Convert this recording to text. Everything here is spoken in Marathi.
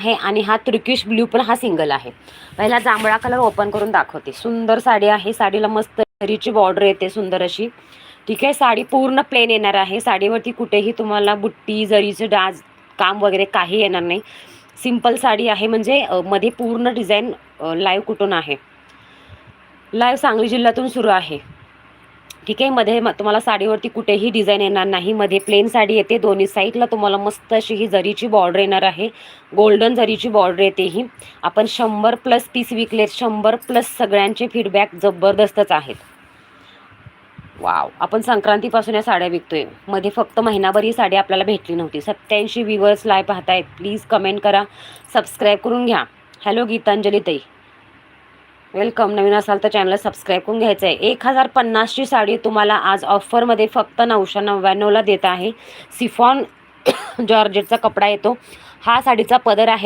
आहे आणि हा तुर्किश ब्ल्यू पण हा सिंगल आहे. पहिला जांभळा कलर ओपन करून दाखवते. सुंदर साडी आहे. साडीला मस्त जरीची बॉर्डर येते सुंदर अशी. ठीक आहे. साडी पूर्ण प्लेन येणार आहे. साडीवरती कुठेही तुम्हाला बुट्टी जरीचं डाज काम वगैरे काही येणार नाही. सिंपल साडी आहे. म्हणजे मध्ये पूर्ण डिझाईन लाईव्ह कुठून आहे, लाईव्ह सांगली जिल्ह्यातून सुरू आहे. ठीक आहे. मध्ये तुम्हाला साडीवरती कुठेही डिझाईन येणार नाही. मध्ये प्लेन साडी येते. दोन्ही साईडला तुम्हाला मस्त अशी ही जरीची बॉर्डर येणार आहे. गोल्डन जरीची बॉर्डर येते ही. आपण 100+ पीस विकलेत. 100+ सगळ्यांचे फीडबॅक जबरदस्तच आहेत. वाव. आपण संक्रांतीपासून या साड्या विकतोय. मध्ये फक्त महिनाभर ही साडी आपल्याला भेटली नव्हती. 87 व्ह्यूअर्स लाईव्ह पाहतायत. प्लीज कमेंट करा, सबस्क्राईब करून घ्या. हॅलो गीतांजली ताई, वेलकम. नवीन असाल तर चॅनलला सबस्क्राईब करून घ्यायचं आहे. 1050ची साडी तुम्हाला आज ऑफरमध्ये फक्त 999ला देत आहे. सिफॉन जॉर्जेटचा कपडा येतो. हा साडीचा पदर आहे.